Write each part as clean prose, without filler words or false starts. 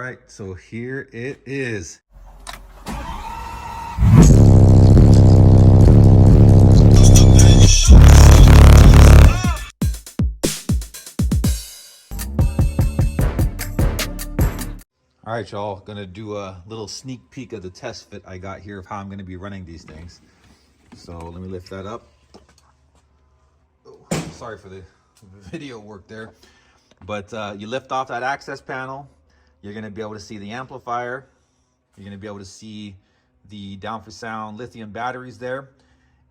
right, so here it is. All right, y'all, gonna do a little sneak peek of the test fit I got here of how I'm gonna be running these things. So let me lift that up. Oh, sorry for the video work there. But you lift off that access panel, you're gonna be able to see the amplifier. You're gonna be able to see the Down for Sound lithium batteries there.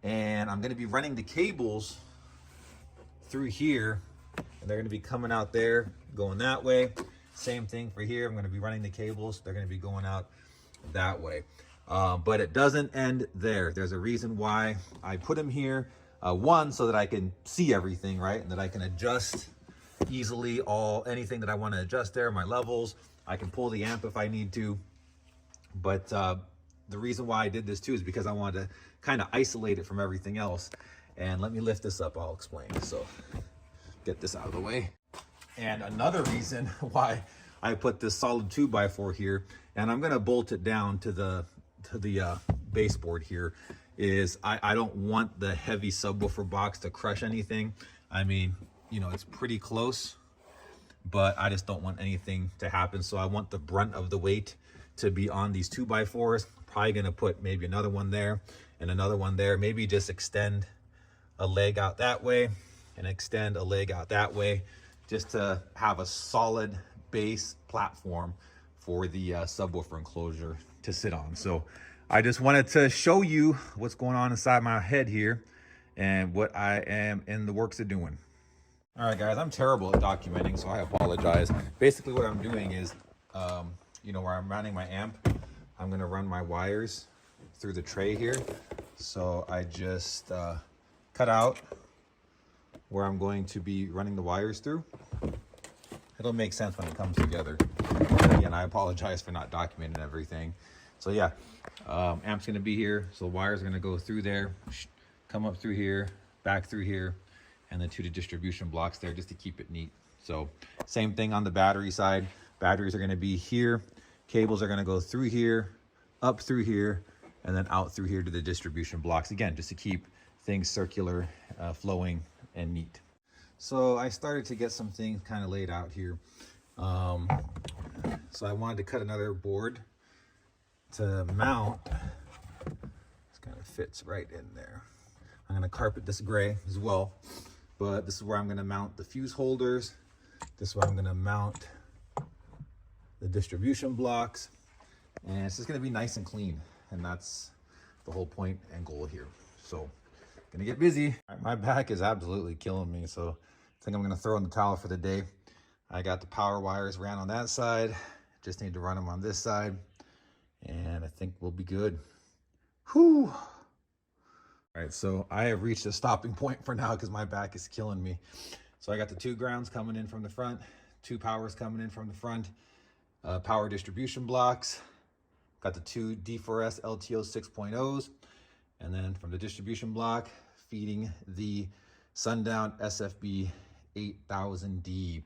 And I'm gonna be running the cables through here, and they're gonna be coming out there, going that way. Same thing for here. I'm going to be running the cables. They're going to be going out that way. But it doesn't end there. There's a reason why I put them here. One, so that I can see everything, right? And that I can adjust easily anything that I want to adjust there, my levels. I can pull the amp if I need to. But the reason why I did this too is because I wanted to kind of isolate it from everything else. And let me lift this up. I'll explain. So get this out of the way. And another reason why I put this solid 2x4 here, and I'm gonna bolt it down to the baseboard here, is I don't want the heavy subwoofer box to crush anything. I mean, you know, it's pretty close, but I just don't want anything to happen. So I want the brunt of the weight to be on these 2x4s. Probably gonna put maybe another one there and another one there. Maybe just extend a leg out that way and extend a leg out that way, just to have a solid base platform for the subwoofer enclosure to sit on. So I just wanted to show you what's going on inside my head here and what I am in the works of doing. All right, guys, I'm terrible at documenting, so I apologize. Basically what I'm doing is, you know, where I'm running my amp, I'm gonna run my wires through the tray here. So I just cut out where I'm going to be running the wires through. It'll make sense when it comes together. And again, I apologize for not documenting everything. So yeah, amp's gonna be here. So wires are gonna go through there, come up through here, back through here, and then to the distribution blocks there just to keep it neat. So same thing on the battery side. Batteries are gonna be here. Cables are gonna go through here, up through here, and then out through here to the distribution blocks. Again, just to keep things circular, flowing, and neat. So I started to get some things kind of laid out here. So I wanted to cut another board to mount. This kind of fits right in there. I'm gonna carpet this gray as well, but this is where I'm gonna mount the fuse holders. This is where I'm gonna mount the distribution blocks. And it's just gonna be nice and clean. And that's the whole point and goal here. So gonna get busy. My back is absolutely killing me, so I think I'm gonna throw in the towel for the day. I got the power wires ran on that side. Just need to run them on this side, and I think we'll be good. Whew. All right, so I have reached a stopping point for now because my back is killing me. So I got the 2 grounds coming in from the front, 2 powers coming in from the front, power distribution blocks. Got the 2 D4S LTO 6.0s. And then from the distribution block, feeding the Sundown SFB 8000D.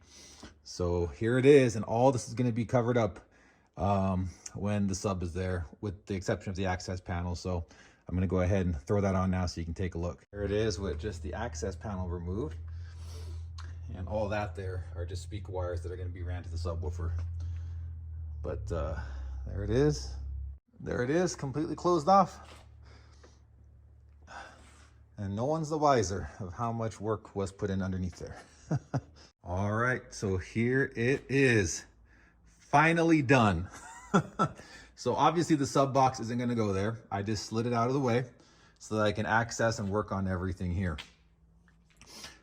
So here it is, and all this is going to be covered up when the sub is there, with the exception of the access panel. So I'm going to go ahead and throw that on now so you can take a look. Here it is with just the access panel removed. And all that there are just speaker wires that are going to be ran to the subwoofer. But there it is. There it is, completely closed off. And no one's the wiser of how much work was put in underneath there. All right, so here it is. Finally done. So obviously the sub box isn't gonna go there. I just slid it out of the way so that I can access and work on everything here.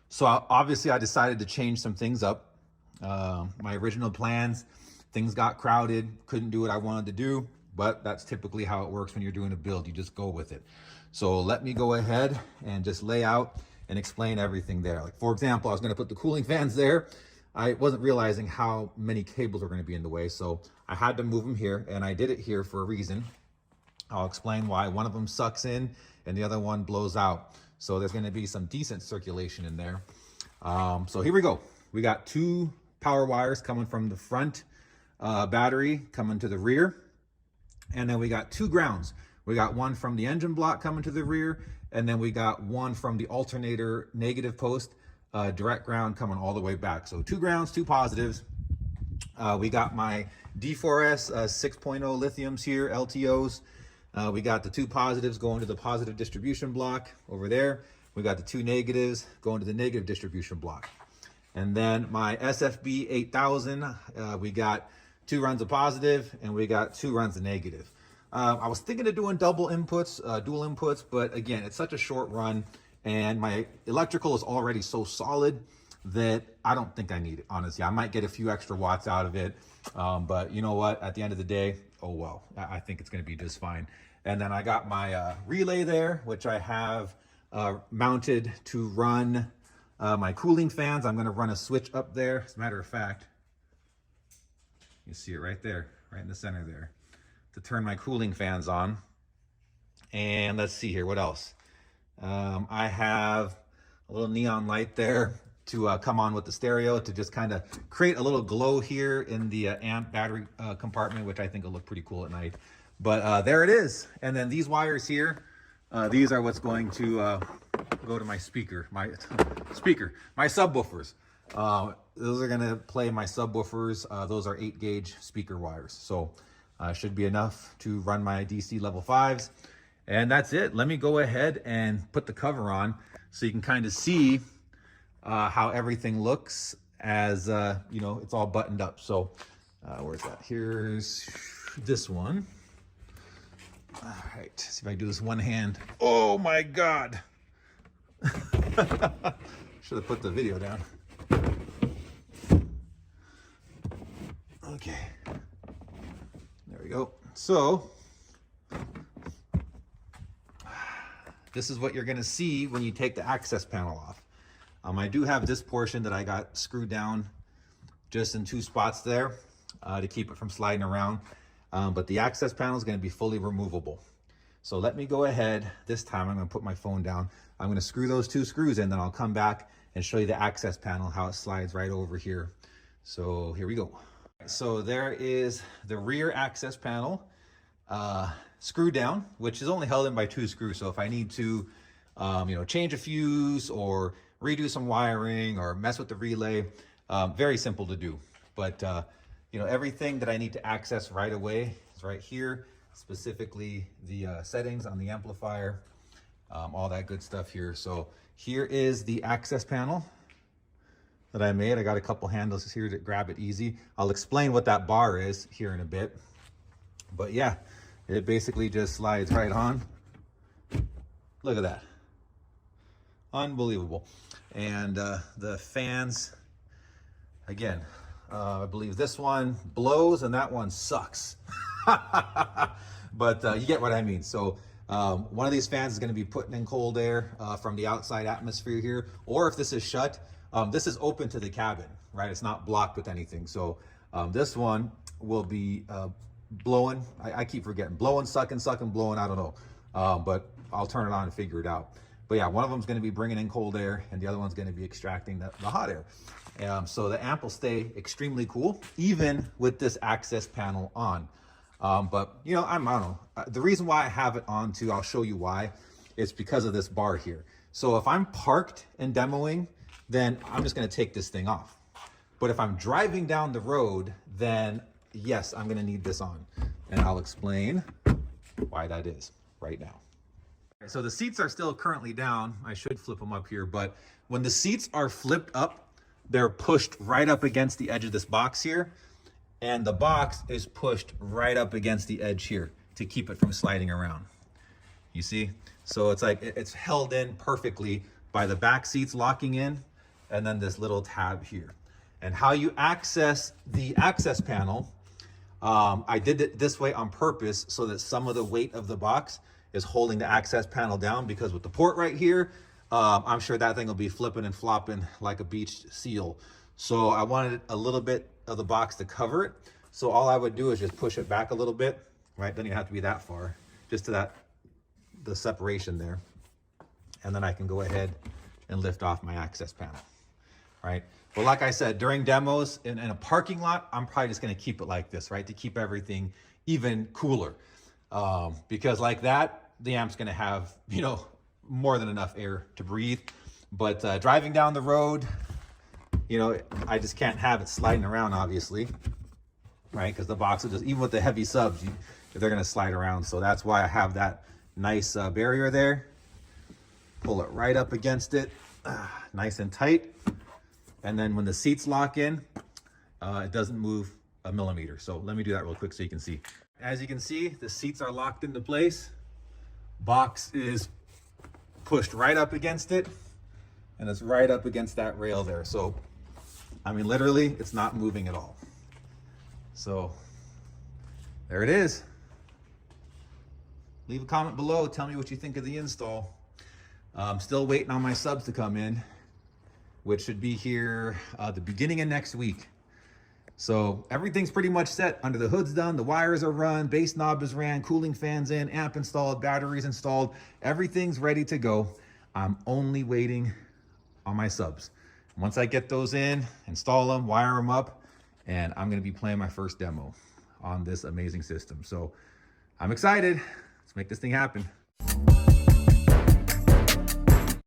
So obviously I decided to change some things up. My original plans, things got crowded, couldn't do what I wanted to do, but that's typically how it works when you're doing a build. You just go with it. So let me go ahead and just lay out and explain everything there. Like, for example, I was gonna put the cooling fans there. I wasn't realizing how many cables were gonna be in the way, so I had to move them here, and I did it here for a reason. I'll explain why. One of them sucks in and the other one blows out. So there's gonna be some decent circulation in there. So here we go. We got 2 power wires coming from the front battery coming to the rear. And then we got 2 grounds. We got one from the engine block coming to the rear, and then we got one from the alternator negative post, direct ground coming all the way back. So 2 grounds, 2 positives. We got my D4S 6.0 lithiums here, LTOs. We got the 2 positives going to the positive distribution block over there. We got the 2 negatives going to the negative distribution block. And then my SFB 8000, we got 2 runs of positive and we got 2 runs of negative. I was thinking of doing double inputs, dual inputs, but again, it's such a short run and my electrical is already so solid that I don't think I need it, honestly. I might get a few extra watts out of it, but you know what? At the end of the day, oh well, I think it's gonna be just fine. And then I got my relay there, which I have mounted to run my cooling fans. I'm gonna run a switch up there. As a matter of fact, you see it right there, right in the center there, to turn my cooling fans on. And let's see here, what else? I have a little neon light there to come on with the stereo to just kind of create a little glow here in the amp battery compartment, which I think will look pretty cool at night. But there it is. And then these wires here, these are what's going to go to my speaker, my subwoofers. Those are gonna play my subwoofers. Those are 8 gauge speaker wires. So should be enough to run my DC level 5s. And that's it. Let me go ahead and put the cover on so you can kind of see how everything looks as, you know, it's all buttoned up. So where's that? Here's this one. All right, see if I can do this one hand. Oh my God. Should have put the video down. Okay, there we go. So this is what you're gonna see when you take the access panel off. I do have this portion that I got screwed down just in 2 spots there to keep it from sliding around. But the access panel is going to be fully removable. So let me go ahead. This time I'm going to put my phone down. I'm going to screw those 2 screws in, then I'll come back and show you the access panel, how it slides right over here. So here we go. So there is the rear access panel screwed down, which is only held in by 2 screws. So if I need to, you know, change a fuse or redo some wiring or mess with the relay, very simple to do. But you know, everything that I need to access right away is right here, specifically the settings on the amplifier, all that good stuff here. So here is the access panel that I made. I got a couple handles here to grab it easy. I'll explain what that bar is here in a bit. But yeah, it basically just slides right on. Look at that. Unbelievable. And the fans, again, I believe this one blows and that one sucks. But you get what I mean. So one of these fans is going to be putting in cold air from the outside atmosphere here. Or if this is shut, this is open to the cabin, right? It's not blocked with anything. So this one will be blowing. I keep forgetting. Blowing, sucking, blowing. I don't know. But I'll turn it on and figure it out. But yeah, one of them is going to be bringing in cold air and the other one's going to be extracting the hot air. So the amp will stay extremely cool, even with this access panel on. But you know, I don't know. The reason why I have it on too, I'll show you why. It's because of this bar here. So if I'm parked and demoing, then I'm just going to take this thing off. But if I'm driving down the road, then yes, I'm going to need this on. And I'll explain why that is right now. So the seats are still currently down. I should flip them up here, but when the seats are flipped up, they're pushed right up against the edge of this box here, and the box is pushed right up against the edge here to keep it from sliding around. You see? So it's like it's held in perfectly by the back seats locking in, and then this little tab here. And how you access the access panel, I did it this way on purpose so that some of the weight of the box is holding the access panel down, because with the port right here, I'm sure that thing will be flipping and flopping like a beached seal. So I wanted a little bit of the box to cover it. So all I would do is just push it back a little bit, right? Doesn't even have to be that far, just to the separation there. And then I can go ahead and lift off my access panel, right? But like I said, during demos in a parking lot, I'm probably just gonna keep it like this, right? To keep everything even cooler. Because like that, the amp's gonna have, you know, more than enough air to breathe. But driving down the road, you know, I just can't have it sliding around, obviously, right? Because the box will just, even with the heavy subs, they're gonna slide around. So that's why I have that nice barrier there. Pull it right up against it, nice and tight. And then when the seats lock in, it doesn't move a millimeter. So let me do that real quick so you can see. As you can see, the seats are locked into place. Box is pushed right up against it, and it's right up against that rail there. So, I mean, literally, it's not moving at all. So, there it is. Leave a comment below. Tell me what you think of the install. I'm still waiting on my subs to come in, which should be here the beginning of next week. So everything's pretty much set. Under the hood's done, the wires are run, bass knob is ran, cooling fans in, amp installed, batteries installed. Everything's ready to go. I'm only waiting on my subs. Once I get those in, install them, wire them up, and I'm gonna be playing my first demo on this amazing system. So I'm excited. Let's make this thing happen.